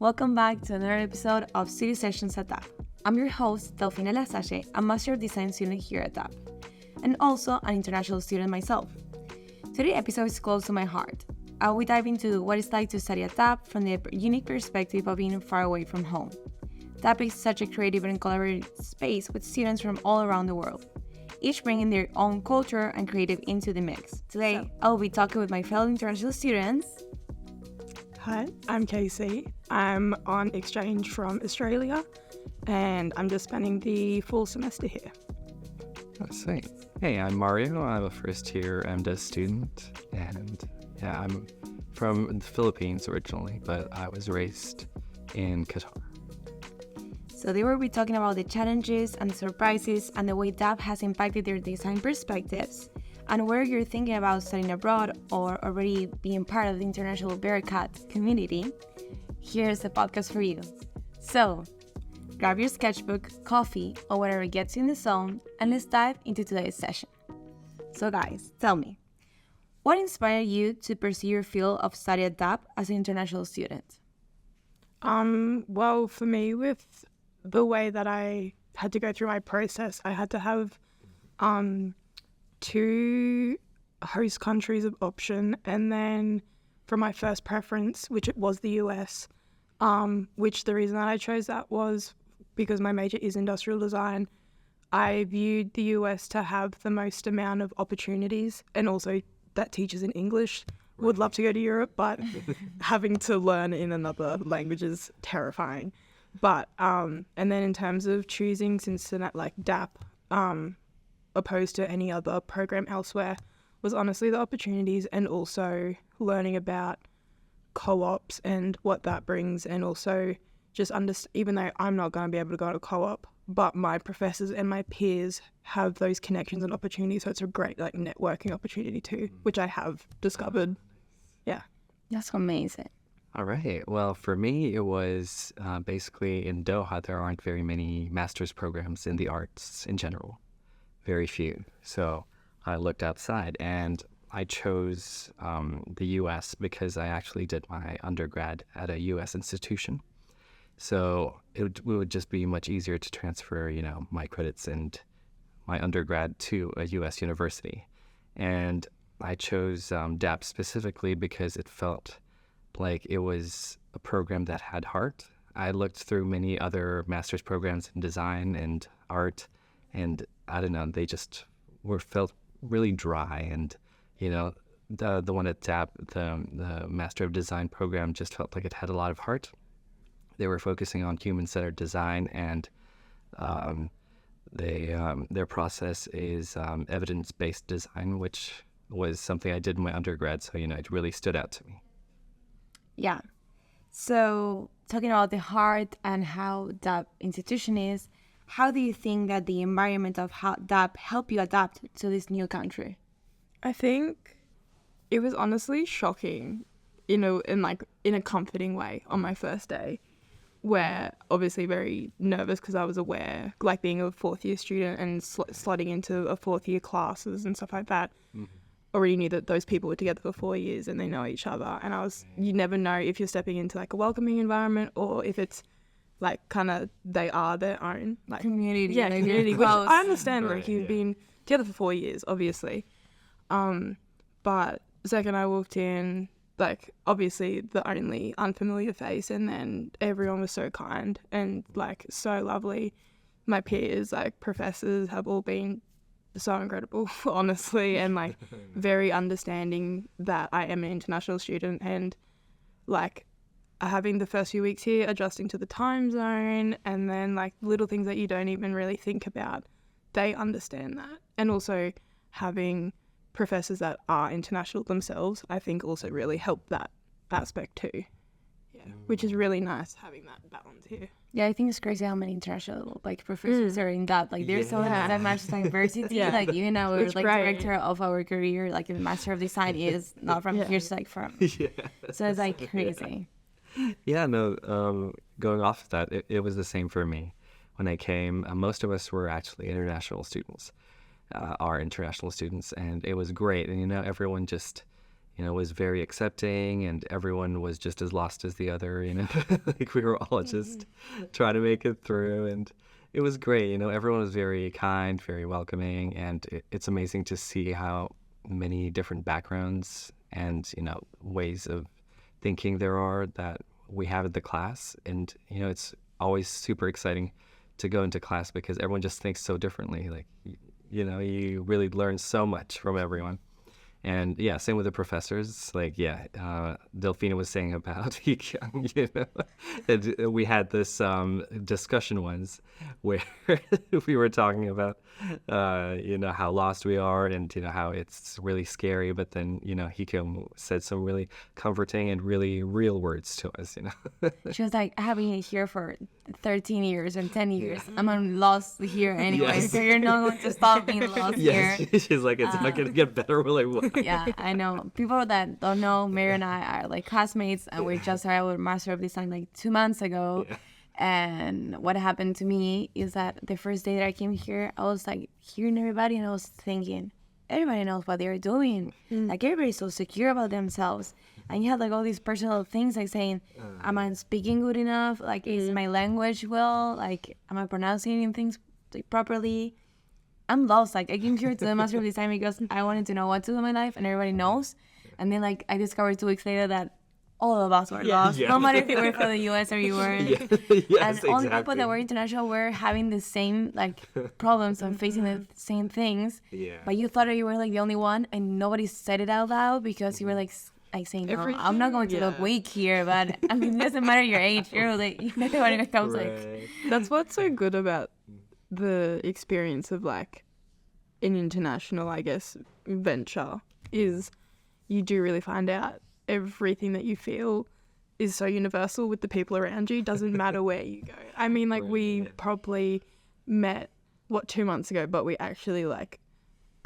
Welcome back to another episode of City Sessions at DAAP. I'm your host, Delfina Lassalle, a Master of Design student here at DAAP, and also an international student myself. Today's episode is close to my heart. I will dive into what it's like to study at DAAP from the unique perspective of being far away from home. DAAP is such a creative and collaborative space with students from all around the world, each bringing their own culture and creative into the mix. Today, I will be talking with my fellow international students. Hi, I'm Casey. I'm on exchange from Australia and I'm just spending the full semester here. That's right. Hey, I'm Mario. I'm a first-year MDes student, and I'm from the Philippines originally, but I was raised in Qatar. So they will be talking about the challenges and the surprises and the way DAAP has impacted their design perspectives, and whether you're thinking about studying abroad or already being part of the international Bearcat community, here's the podcast for you. So, grab your sketchbook, coffee, or whatever gets you in the zone, and let's dive into today's session. So guys, tell me, what inspired you to pursue your field of study at DAAP as an international student? Well, for me, with the way that I had to go through my process, I had to have two host countries of option, and then for my first preference, which it was the US, which the reason that I chose that was because my major is industrial design. I viewed the US to have the most amount of opportunities, and also that teachers in English. Would love to go to Europe, but having to learn in another language is terrifying. But and then in terms of choosing, since like DAAP, opposed to any other program elsewhere, was honestly the opportunities, and also learning about co-ops and what that brings, and also just even though I'm not going to be able to go to co-op, but my professors and my peers have those connections and opportunities, so it's a great like networking opportunity too, which I have discovered. Yeah. That's amazing. All right. Well, for me, it was basically in Doha, there aren't very many master's programs in the arts in general. Very few. So I looked outside and I chose the U.S. because I actually did my undergrad at a U.S. institution. So it would just be much easier to transfer, my credits and my undergrad to a U.S. university. And I chose DAAP specifically because it felt like it was a program that had heart. I looked through many other master's programs in design and art, and I don't know, they just felt really dry. And, the one at DAAP, the Master of Design program, just felt like it had a lot of heart. They were focusing on human-centered design, and their process is evidence-based design, which was something I did in my undergrad, so, it really stood out to me. Yeah. So talking about the heart and how DAAP institution is, how do you think that the environment of how DAAP helped you adapt to this new country? I think it was honestly shocking, in a comforting way on my first day, where obviously very nervous because I was aware, like being a fourth year student and slotting into a fourth year classes and stuff like that. Mm-hmm. Already knew that those people were together for 4 years and they know each other. And you never know if you're stepping into like a welcoming environment or if it's like kind of they are their own like community. Yeah, community. Which I understand, right, like you've been together for 4 years, obviously. But the second I walked in, like obviously the only unfamiliar face, and then everyone was so kind and like so lovely. My peers, like professors, have all been so incredible, honestly, and like very understanding that I am an international student, and like having the first few weeks here adjusting to the time zone, and then like little things that you don't even really think about, they understand that. And also having professors that are international themselves, I think also really helped that aspect too. Yeah, which is really nice having that balance here. Yeah, I think it's crazy how many international professors are in that. Like there's so that much diversity. Yeah. Like even our It's great. director of our career, like the Master of Design, is not from here, it's like from. Yeah. So it's like crazy. Yeah, no, going off of that, it was the same for me. When I came, most of us were actually international students, and it was great. And, everyone just, was very accepting, and everyone was just as lost as the other, like we were all just trying to make it through, and it was great. Everyone was very kind, very welcoming, and it's amazing to see how many different backgrounds and, ways of thinking there are that we have at the class. And, it's always super exciting to go into class because everyone just thinks so differently. Like, you really learn so much from everyone. And yeah, same with the professors. Like, Delfina was saying about, and we had this discussion once where we were talking about, how lost we are and, how it's really scary. But then, Hiko said some really comforting and really real words to us, She was like, I've been here for 13 years and 10 years. I'm lost here anyway, so you're not going to stop being lost here. She's like, it's not going to get better. We're like, what? Yeah, I know. People that don't know, Mary and I are like classmates, and we just started with Master of Design like 2 months ago. Yeah. And what happened to me is that the first day that I came here, I was like hearing everybody, and I was thinking, everybody knows what they're doing. Like, everybody's so secure about themselves. And you had like all these personal things, like saying, am I speaking good enough? Like, is my language well? Like, am I pronouncing things like, properly? I'm lost. Like, I came here to the Master of Design because I wanted to know what to do in my life, and everybody knows. And then, like, I discovered 2 weeks later that all of us were lost. No matter if you were from the US or you weren't. And all the people that were international were having the same, like, problems and facing the same things. Yeah. But you thought that you were, like, the only one, and nobody said it out loud because you were, like saying, no, I'm not going to look weak here, but I mean, it doesn't matter your age. You're like, you know what it comes like. That's what's so good about the experience of like an international, I guess, venture is you do really find out everything that you feel is so universal with the people around you. Doesn't matter where you go. I mean, like, we probably met 2 months ago, but we actually like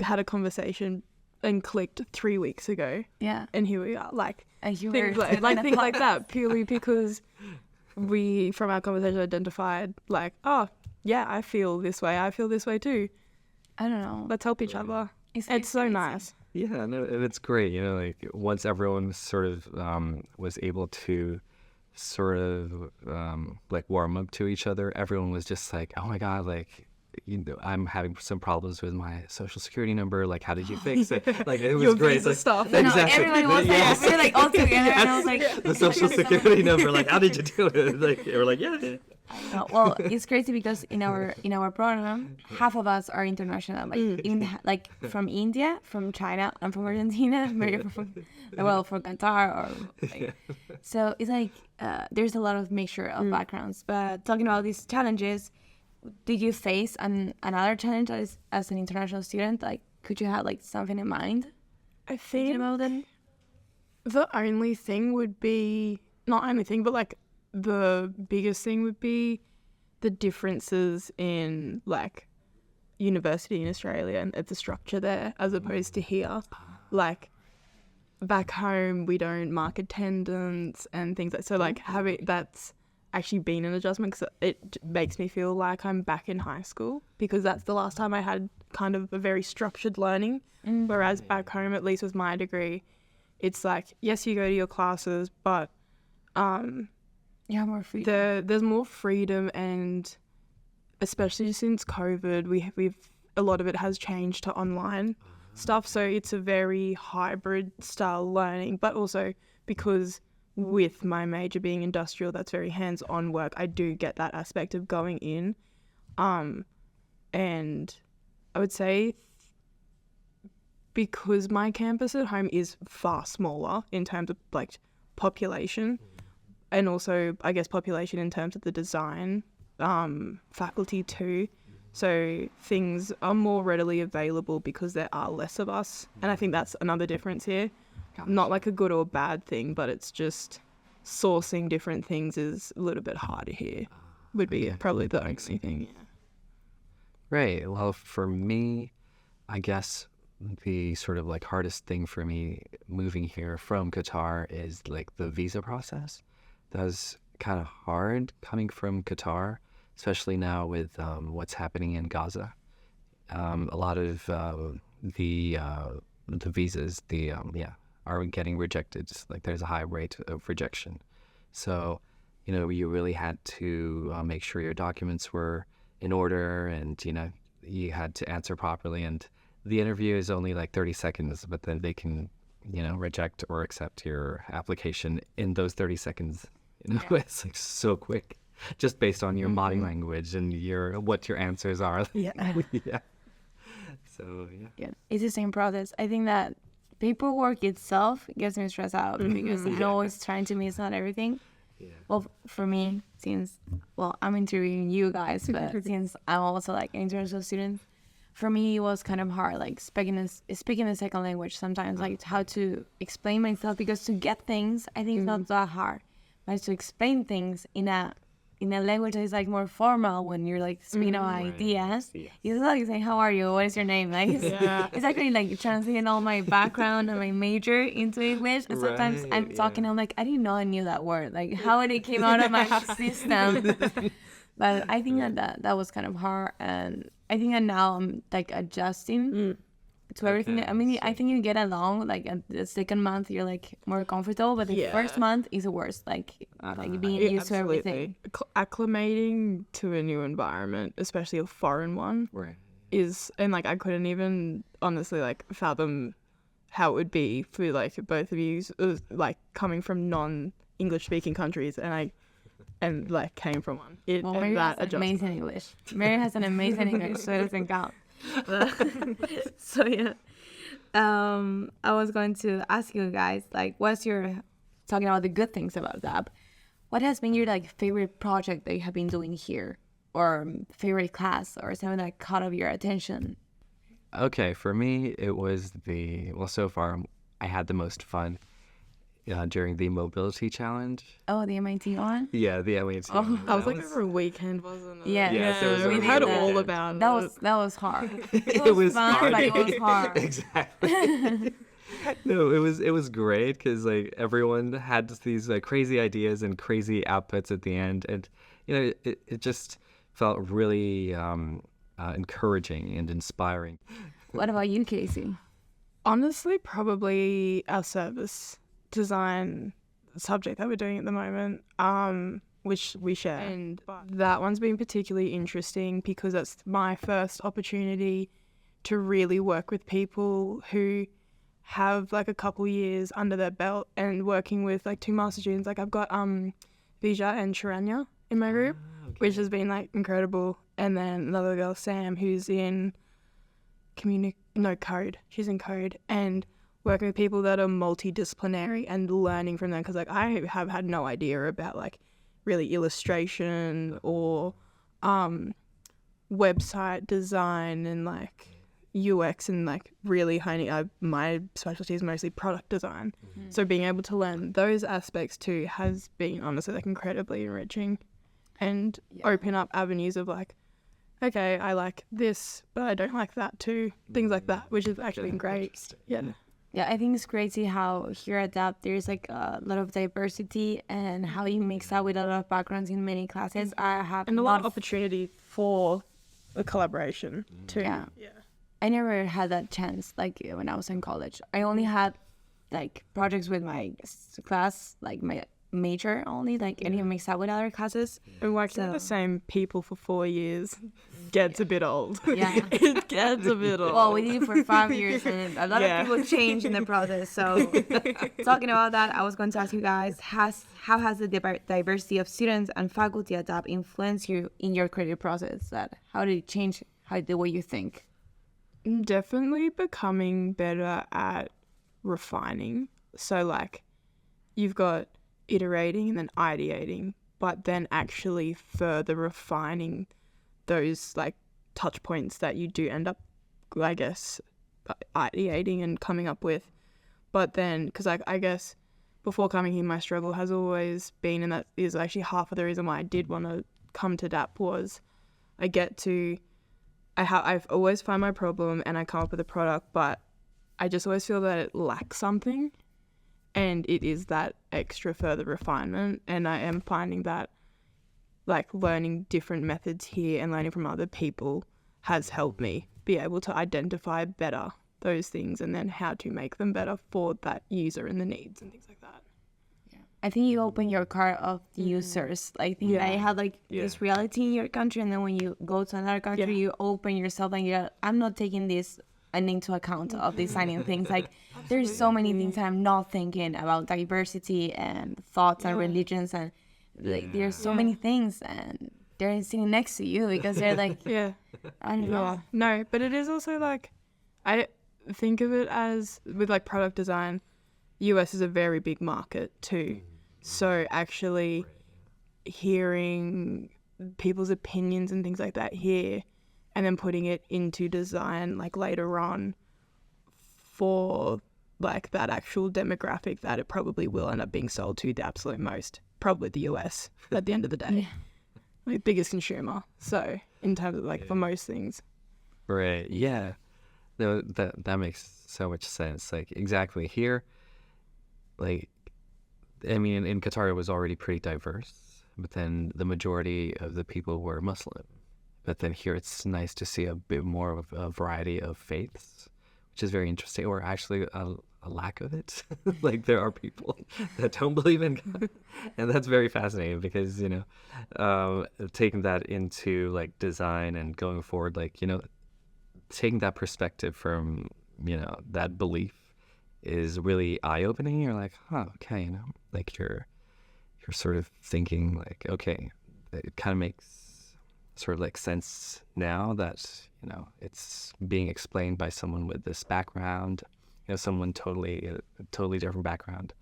had a conversation and clicked 3 weeks ago. Yeah. And here we are, like, things like that, purely because we, from our conversation, identified like, oh, yeah, I feel this way. I feel this way too. I don't know. Let's help each other. It's so nice. Yeah, no, and it's great. Like, once everyone sort of was able to sort of like warm up to each other, everyone was just like, oh my God, like, I'm having some problems with my social security number. Like, how did you fix it? Like, it was great. Like, stuff. Exactly. No, everyone was like, we were like all together, and I was like, the social security number. Like, how did you do it? Like, they were like, yeah. Well, it's crazy because in our program, half of us are international. Like, from India, from China, and from Argentina. From Qatar, or like, so it's like there's a lot of mixture of backgrounds. But talking about these challenges, did you face another challenge as an international student? Like, could you have like something in mind? I think about it. The only thing would be, not only thing, but like the biggest thing would be the differences in like university in Australia and the structure there as opposed to here. Like, back home we don't mark attendance and things like, so like having that's actually been an adjustment because it makes me feel like I'm back in high school, because that's the last time I had kind of a very structured learning. Whereas back home, at least with my degree, it's like, yes, you go to your classes, but more freedom. There's more freedom, and especially since COVID, we've a lot of it has changed to online stuff, so it's a very hybrid style learning. But also because with my major being industrial, that's very hands-on work, I do get that aspect of going in. And I would say because my campus at home is far smaller in terms of like population, and also I guess population in terms of the design faculty too, so things are more readily available because there are less of us. And I think that's another difference here. Not like a good or bad thing, but it's just sourcing different things is a little bit harder here, would be probably the only thing. Yeah. Right. Well, for me, I guess the sort of like hardest thing for me moving here from Qatar is like the visa process. That was kind of hard coming from Qatar, especially now with what's happening in Gaza. A lot of the visas, are getting rejected. Like there's a high rate of rejection. So, you really had to make sure your documents were in order, and, you had to answer properly. And the interview is only like 30 seconds, but then they can, reject or accept your application in those 30 seconds. It's like so quick, just based on your body language and what your answers are. Yeah. Yeah. So, Yeah, it's the same process. I think that paperwork itself gets me stressed out because I'm always trying to miss out everything. Yeah. Well, for me, since I'm interviewing you guys, but since I'm also like an international student, for me it was kind of hard, like speaking a second language sometimes, like how to explain myself, because to get things, I think it's not that hard, but to explain things in a language that is like more formal, when you're like speaking about ideas, it's like saying, how are you, what is your name, like it's actually like translating all my background and my major into English, and sometimes I'm talking, I'm like, I didn't know I knew that word, like how it came out of my system. But I think that was kind of hard, and I think that now I'm like adjusting to everything. I mean, I think you get along, like at the second month you're like more comfortable, but the first month is the worst, like being used to everything. Acclimating to a new environment, especially a foreign one, is, and like I couldn't even honestly like fathom how it would be for like both of you, like coming from non-English speaking countries, and like came from one. Mary has amazing English. Mary has an amazing English, so it doesn't count. So yeah, I was going to ask you guys, like, talking about the good things about DAAP, what has been your like favorite project that you have been doing here, or favorite class, or something that caught of your attention? Okay, for me it was so far I had the most fun during the mobility challenge. Oh, the MIT one? Yeah, the MIT. Oh, I was like over a weekend, wasn't it? Yeah, we heard all about it. That was hard. It was fun, hard. but it was hard. Exactly. No, it was great because like everyone had these like crazy ideas and crazy outputs at the end, and it just felt really encouraging and inspiring. What about you, Casey? Honestly, probably our service design subject that we're doing at the moment, which we share, and that one's been particularly interesting because it's my first opportunity to really work with people who have like a couple years under their belt, and working with like two master students. Like I've got Vija and Sharanya in my group, which has been like incredible, and then another girl, Sam, who's in code. She's in code, and working with people that are multidisciplinary and learning from them, because like I have had no idea about like really illustration or website design and like UX, and like really my specialty is mostly product design. So being able to learn those aspects too has been honestly like incredibly enriching, and open up avenues of like, okay, I like this but I don't like that too, things like that, which has actually been great. Yeah, I think it's crazy how here at DAAP there's like a lot of diversity, and how you mix out with a lot of backgrounds in many classes. I have and a lot of opportunity for a collaboration too. Yeah. I never had that chance like when I was in college. I only had like projects with my class, like my major only, like I didn't mix out with other classes. And working with the same people for 4 years gets a bit old. Yeah. It gets a bit old. Well, we did it for 5 years, and a lot of people change in the process. So talking about that, I was going to ask you guys, how has the diversity of students and faculty at DAAP influenced you in your creative process? How did it change the way you think? Definitely becoming better at refining. So like you've got iterating and then ideating, but then actually further refining those like touch points that you do end up, I guess, ideating and coming up with. But then, because I guess before coming here, my struggle has always been, and that is actually half of the reason why I did want to come to DAAP, was I've always find my problem and I come up with a product, but I just always feel that it lacks something, and it is that extra further refinement. And I am finding that like learning different methods here and learning from other people has helped me be able to identify better those things and then how to make them better for that user and the needs and things like that. I think you open your cart of the users. I think they have like this reality in your country, and then when you go to another country, you open yourself and you're, I'm not taking this into account of designing things. Like there's so many things that I'm not thinking about diversity and thoughts and religions, and like there's so many things, and they're sitting next to you because they're like, I don't know. No, but it is also like, I think of it as with like product design, US is a very big market too. So actually hearing people's opinions and things like that here and then putting it into design like later on for like that actual demographic that it probably will end up being sold to the absolute most, probably the US at the end of the day. Like biggest consumer. So in terms of like for most things. Right. Yeah. No, that makes so much sense. Like exactly here, like, I mean, in Qatar it was already pretty diverse, but then the majority of the people were Muslim. But then here it's nice to see a bit more of a variety of faiths, which is very interesting, or actually a lack of it. Like there are people that don't believe in God. And that's very fascinating because, you know, taking that into like design and going forward, like, you know, taking that perspective from, you know, that belief is really eye-opening. You're like, okay, you know, like you're sort of thinking like, okay, it kind of makes sort of like sense now that, you know, it's being explained by someone with this background, you know, someone totally different background,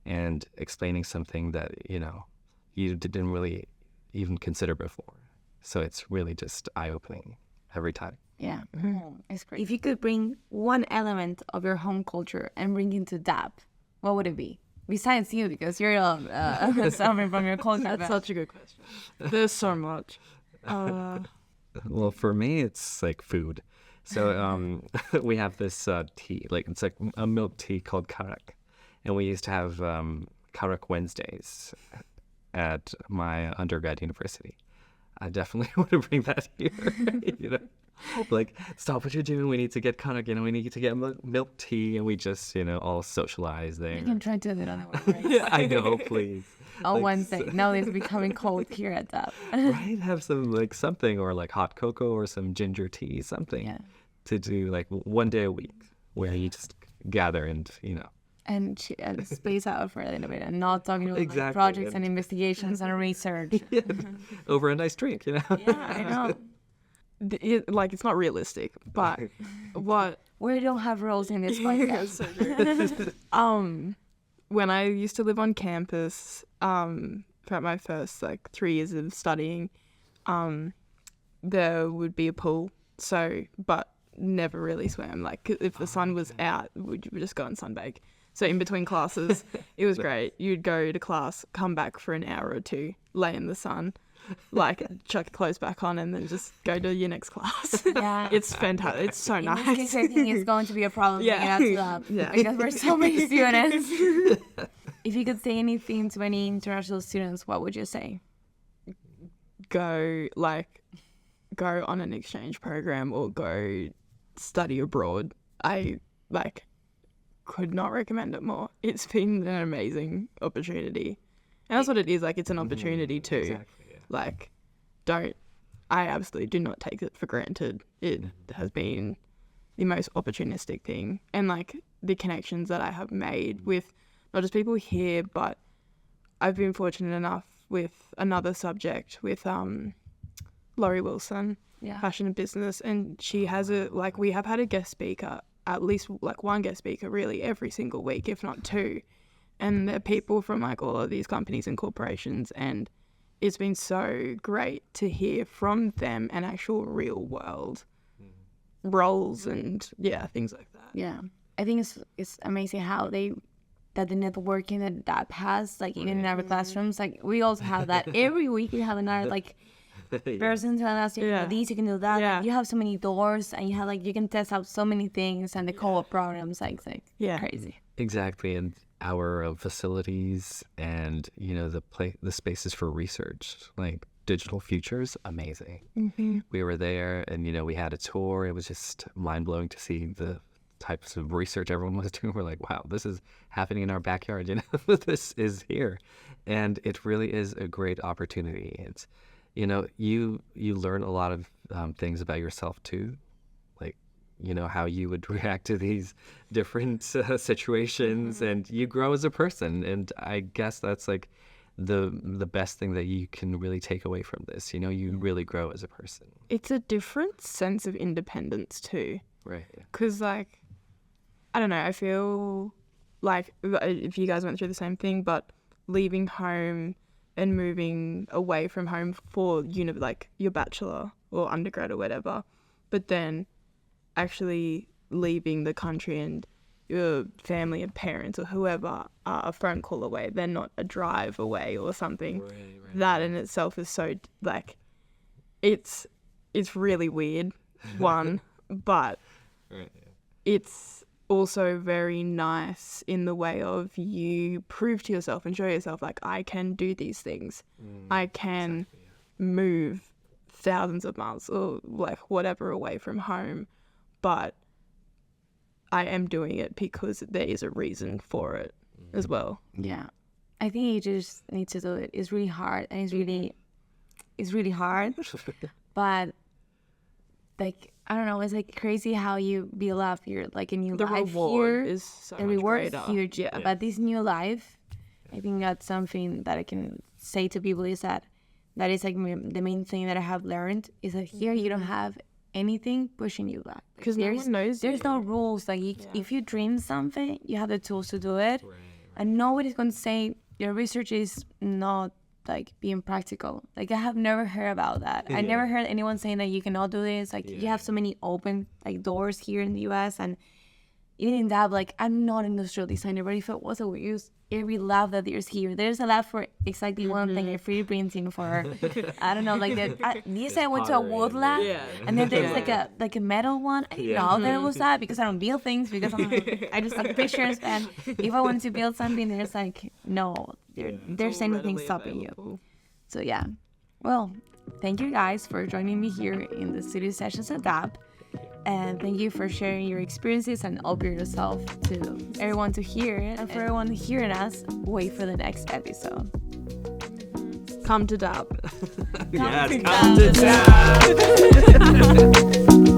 and explaining something that, you know, you didn't really even consider before. So it's really just eye-opening every time. Yeah, it's great. If you could bring one element of your home culture and bring it to DAAP, what would it be? Besides you, because you're suffering from your culture. That's such a good question. There's so much. Well, for me, it's like food. So we have this tea, like it's like a milk tea called karak. And we used to have karak Wednesdays at my undergrad university. I definitely want to bring that here, you know? Like, stop what you're doing. We need to get karak, you know, we need to get milk tea, and we just, you know, all socialize there. You can try to do it on the way. Yeah, I know, please. On Wednesday. Now it's becoming cold here at DAAP. Right? Have some, like, something, or like hot cocoa or some ginger tea, something to do, like, one day a week where you just gather and, you know. And space out for a little bit and not talking about like, projects and investigations and research. Over a nice drink, you know? Yeah, I know. It's not realistic, but what... We don't have roles in this podcast. When I used to live on campus, throughout my first, 3 years of studying, there would be a pool, but never really swam. Like, if the sun was out, we would just go and sunbake. So in between classes, it was great. You'd go to class, come back for an hour or 2, lay in the sun, chuck clothes back on, and then just go to your next class. Yeah. It's fantastic. It's so nice. In this case, I think it's going to be a problem to get out to that. Because we're so many students. If you could say anything to any international students, what would you say? Go on an exchange program or go study abroad. I could not recommend it more. It's been an amazing opportunity. And that's what it is. It's an opportunity too. Exactly, yeah. I absolutely do not take it for granted. It has been the most opportunistic thing. And the connections that I have made with not just people here, but I've been fortunate enough with another subject with Laurie Wilson, Fashion and Business, and she has we have had a guest speaker, at least one guest speaker really every single week, if not 2. And they're people from all of these companies and corporations, and it's been so great to hear from them an actual real world roles and things like that. Yeah, I think it's amazing how the networking that DAAP has, even in our classrooms, we also have that every week. We have another person telling us you can do this, you can do that. Yeah. You have so many doors, and you have you can test out so many things, and the co-op programs crazy. Exactly. And our facilities and the spaces for research, Digital Futures, amazing. We were there, and we had a tour. It was just mind-blowing to see the types of research everyone was doing. We're like, wow, this is happening in our backyard. You know, this is here, and it really is a great opportunity. It's, you know, you learn a lot of things about yourself too, like, you know, how you would react to these different situations, and you grow as a person. And I guess that's like the best thing that you can really take away from this. You know, you really grow as a person. It's a different sense of independence too. Right. Because, like, I don't know, I feel like if you guys went through the same thing, but leaving home and moving away from home for, like, your bachelor or undergrad or whatever, but then actually leaving the country and your family and parents or whoever are a phone call away. They're not a drive away or something. Right. That in itself is so, like, it's really weird, one, but it's also very nice in the way of you prove to yourself and show yourself, like, I can do these things. I can move thousands of miles or, like, whatever away from home, but I am doing it because there is a reason for it as well. Yeah. I think you just need to do it. It's really hard, and it's really hard. But, like, I don't know, it's like crazy how you build up your, like, a new life here. Is so the much reward is greater. huge. Yeah. But this new life, I think that's something that I can say to people is that is like the main thing that I have learned is that here you don't have anything pushing you back. Because no one knows. There's no rules. Like, if you dream something, you have the tools to do it. Right. And nobody's going to say your research is not, like, being practical. Like, I have never heard about that. I never heard anyone saying that you cannot do this. Like, you have so many open, like, doors here in the US. And even in DAAP, like, I'm not an industrial designer, but if it was, I would use every lab that there's a lab for exactly one thing, a 3D printing for, I don't know, like, this I went to a wood lab, and then there's like a metal one. I didn't know there was that because I don't build things, because I just take pictures, and if I want to build something, there's like, no, there's anything stopping you. So yeah, well, thank you guys for joining me here in the studio sessions at DAAP. And thank you for sharing your experiences and opening yourself to everyone to hear. And for everyone hearing us, wait for the next episode. Come to DAAP. Yes, come to DAAP.